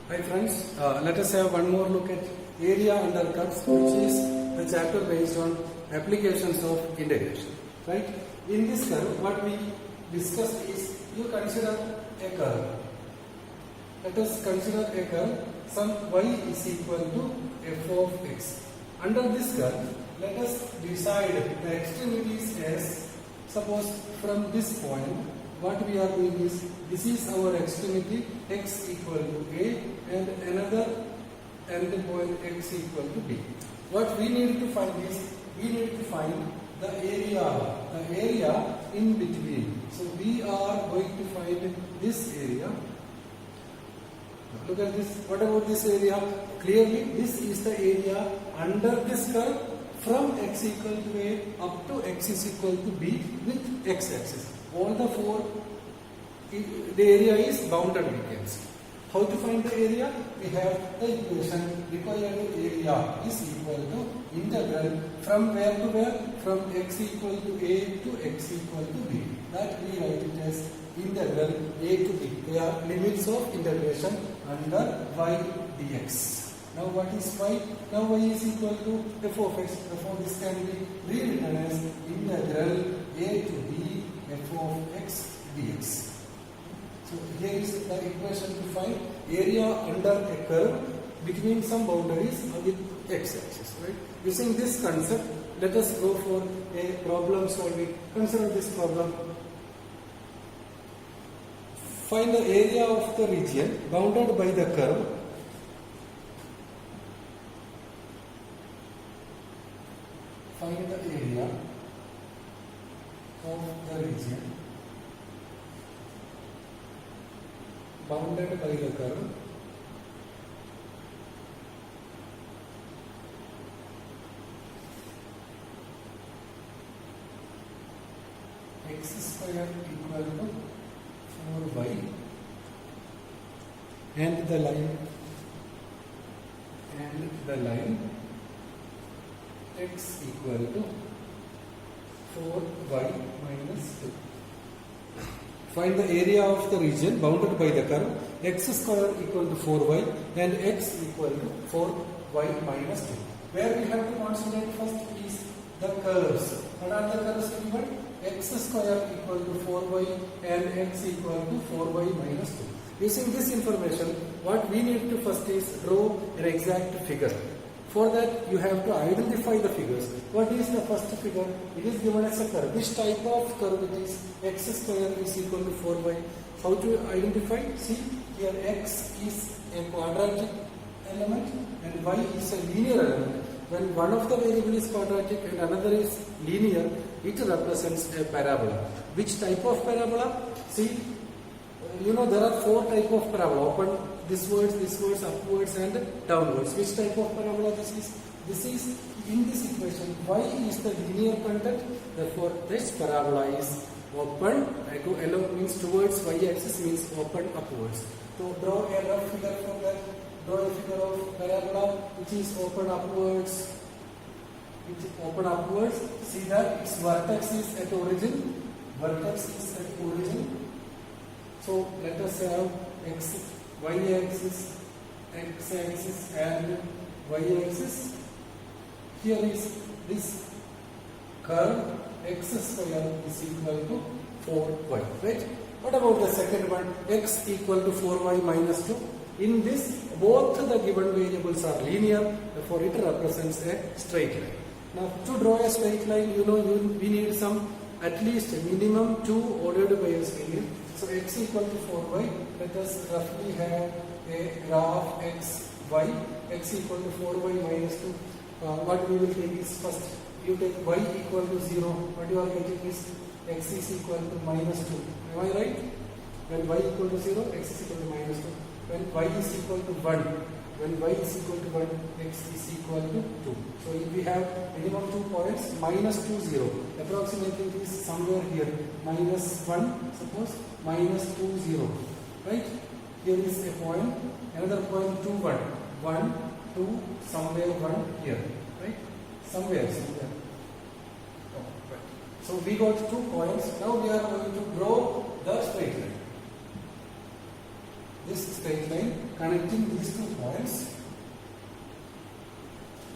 Hi friends, let us have one more look at area under curves, which is the chapter based on applications of integration. Right? In this curve, what we discussed is you consider a curve. Let us consider a curve. Some y is equal to f of x. Under this curve, let us decide the extremities as, suppose from this point, what we are doing is, this is our extremity x equal to a and another endpoint x equal to b. What we need to find is, we need to find the area in between. So we are going to find this area. Look at this. What about this area? Clearly, this is the area under this curve from x equal to a up to x is equal to b with x-axis. All the four, the area is bounded, we can see. How to find the area? We have the equation required area is equal to integral from where to where? From x equal to a to x equal to b. That we write it as integral a to b. They are limits of integration under y dx. Now what is y? Now y is equal to f of x. Therefore this can be rewritten as integral a to b f of x dx. So here is the equation to find area under a curve between some boundaries with x-axis. Right? Using this concept, let us go for a problem solving. Consider this problem. Find the area of the region bounded by the curve. Find the area of the region bounded by the curve x square equal to 4y and the line x equal to 4y minus 2. Find the area of the region bounded by the curve x square equal to 4y and x equal to 4y minus 2. Where we have to concentrate first is the curves. What are the curves given? X square equal to 4y and x equal to 4y minus 2. Using this information, what we need to first is draw an exact figure. For that, you have to identify the figures. What is the first figure? It is given as a curve. Which type of curve it is? X square is equal to 4y. How to identify? See, here x is a quadratic element and y is a linear element. When one of the variable is quadratic and another is linear, it represents a parabola. Which type of parabola? See, there are four type of parabola. Open this words, upwards and downwards. Which type of parabola this is? This is, in this equation, y is the linear content. Therefore, this parabola is open. Yellow means towards, y-axis means open upwards. So, draw a rough figure from that. Draw a figure of parabola which is open upwards. See that its vertex is at origin. So let us have y-axis, x-axis and y-axis. Here is this curve x square is equal to 4y. Right? What about the second one? X equal to 4y minus 2. In this, both the given variables are linear, therefore it represents a straight line. Now, to draw a straight line, we need some, at least minimum 2 ordered by a linear. So, x equal to 4y, let us roughly have a graph x, y, x equal to 4y minus 2. What we will take is first, you take y equal to 0, what you are getting is x is equal to minus 2. Am I right? When y equal to 0, x is equal to minus 2. When y is equal to 1, x is equal to 2. So if we have minimum 2 points, minus 2, 0. Approximately it is somewhere here. Minus 1, suppose, minus 2, 0. Right? Here is a point, another point 2, 1. 1, 2, somewhere 1 here. Right? Somewhere. Oh, right. So we got 2 points. Now we are going to draw the straight line. this straight line connecting these 2 points.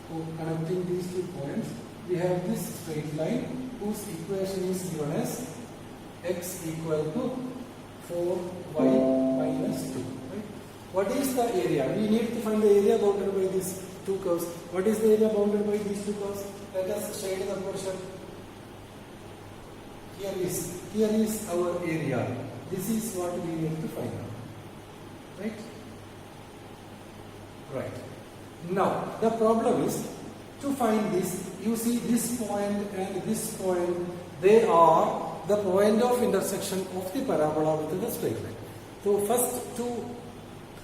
So connecting these 2 points, we have this straight line whose equation is given as x equal to 4y minus 2. Right? What is the area? We need to find the area bounded by these 2 curves. What is the area bounded by these 2 curves? Let us shade the portion. Here is our area. This is what we need to find out. Right? Right. Now, the problem is to find this. You see this point and this point, they are the point of intersection of the parabola with the straight line. So, first to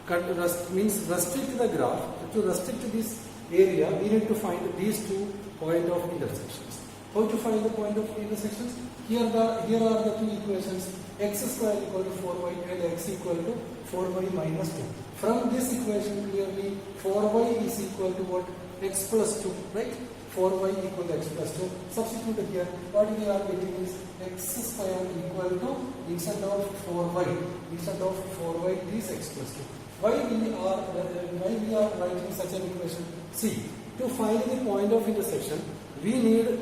restrict the graph, to restrict this area, we need to find these 2 point of intersections. How to find the point of intersections? Here are the 2 equations, x square equal to 4y and x equal to 4y minus 2. From this equation clearly 4y is equal to what? X plus 2, right? 4y equal to x plus 2. Substitute here, what we are getting is x square equal to, instead of 4y is x plus 2. Why we are writing such an equation? See, to find the point of intersection, we need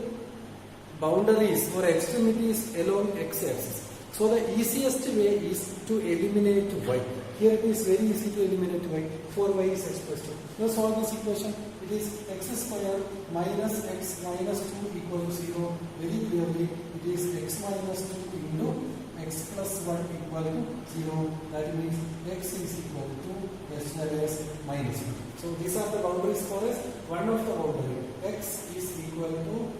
boundaries or extremities along x-axis. So the easiest way is to eliminate y. Here it is very easy to eliminate y. 4y is x plus 2. Now solve this equation. It is x square minus x minus 2 equal to 0. Very clearly, it is x minus 2 into x plus 1 equal to 0. That means x is equal to 2 as well as minus 1. So these are the boundaries for us. One of the boundary, x is equal to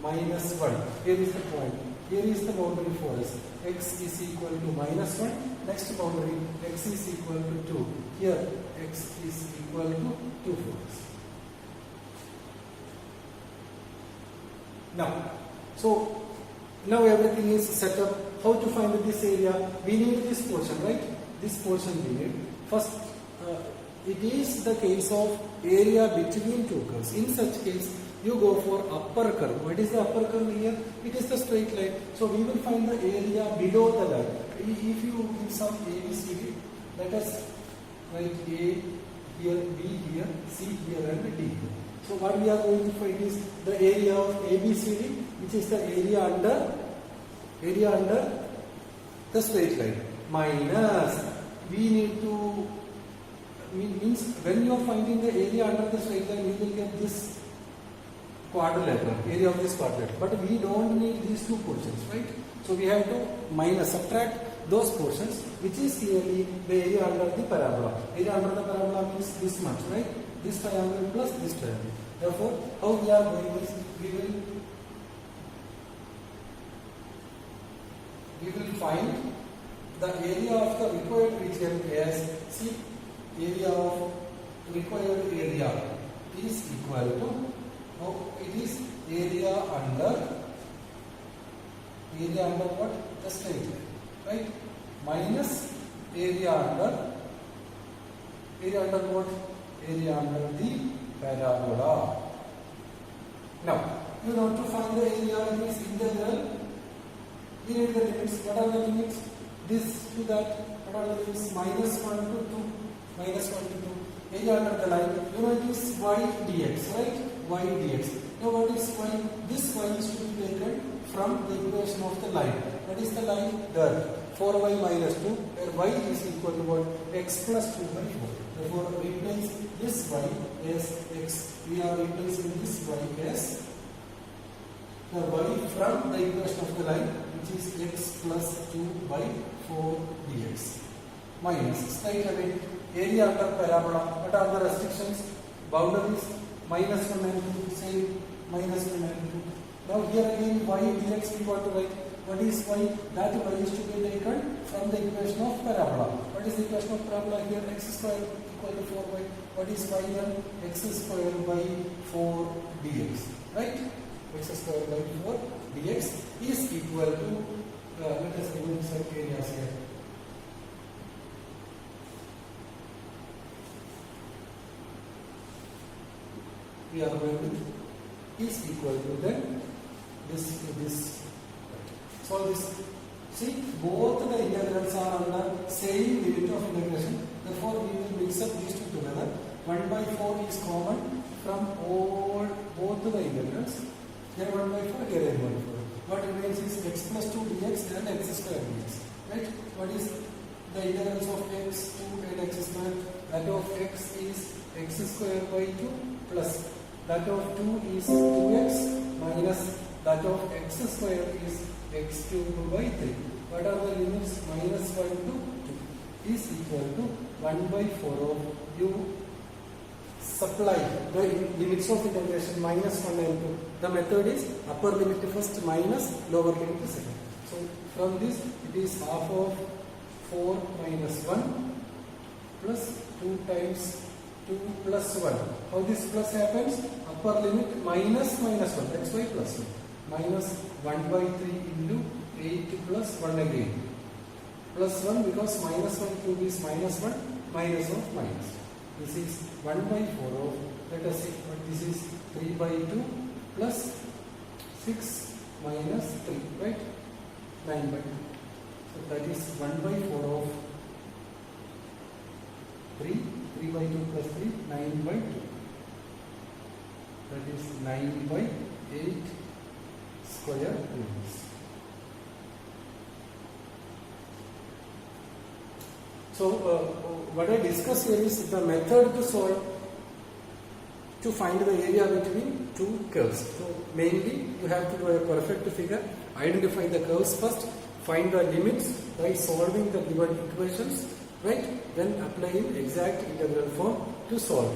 minus 1. Here is the point. Here is the boundary for us. X is equal to minus 1. Next boundary, x is equal to 2. Here, x is equal to 2 for us. Now everything is set up. How to find this area? We need this portion, right? This portion we need. First, it is the case of area between 2 curves. In such case, you go for upper curve. What is the upper curve here? It is the straight line. So we will find the area below the line. If you give some ABCD, let us write A here, B here, C here and D here. So what we are going to find is the area of ABCD, which is the area under the straight line, minus we need to means when you are finding the area under the straight line, you will get this quadrilateral, area of this quadrilateral. But we don't need these 2 portions, right? So we have to subtract those portions, which is clearly the area under the parabola. Area under the parabola means this much, right? This triangle plus this triangle. Therefore, how we are going is we will find the area of the required region as, see, area of required area is equal to, now it is area under what? The straight line, right? Minus area under what? Area under the parabola. Now, you want to find the area of this integral. We need the limits. What are the limits? This to that. What are the limits? Minus 1 to 2. Minus 1 to 2. Area under the line. You know it is y dx, right? Y dx. Now what is y? This y is to be taken from the equation of the line. What is the line? There. 4y minus 2, where y is equal to what? X plus 2 by 4. Therefore, replace this y as x. We are replacing this y as the y from the equation of the line, which is x plus 2 by 4 dx. Minus, straight away, area under parabola. What are the restrictions? Boundaries, minus 1 and 2, same, minus 1 and 2. Now here again, y dx we got to write. What is y? That y is to be taken from the equation of parabola. What is the equation of parabola here? X square equal to 4y. What is y then? X square by 4 dx. Right? X square by 4 dx is equal to, let us remove some areas here. We are going to is equal to then this. Solve this. See, both the integrals are under same limit of integration. Therefore, we will mix up these two together. 1 by 4 is common from both the integrals. Here 1 by 4, here 1 by 4. What remains is x plus 2 dx and x square dx. Right? What is the integrals of x, 2 and x square? That of x is x square by 2 plus that of 2 is 2x minus that of x square is x cubed by 3. What are the limits? Minus 1 to 2 is equal to 1 by 4 of you supply the limits of integration minus 1 and 2. The method is upper limit first minus lower limit second. So from this it is half of 4 minus 1 plus 2 times 2 plus 1. How this plus happens? Upper limit minus 1, that's why plus 1. Minus 1 by 3 into 8 plus 1 again. Plus 1 because minus 1 cube is minus 1, minus of minus. This is 1 by 4 of, let us see, but this is 3 by 2 plus 6 minus 3, right? 9 by 2. So that is 1 by 4 of 3 by 2 plus 3, 9 by 2. That is 9 by 8 square units. So what I discussed here is the method to solve to find the area between two curves. So mainly you have to do a perfect figure, identify the curves first, find the limits by solving the given equations, right? Then applying exact integral form to solve.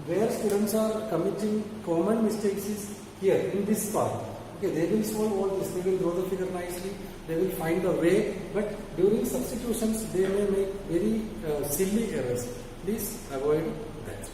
Where students are committing common mistakes is here in this part. Okay, they will solve all this, they will draw the figure nicely, they will find a way, but during substitutions they may make very silly errors. Please avoid that.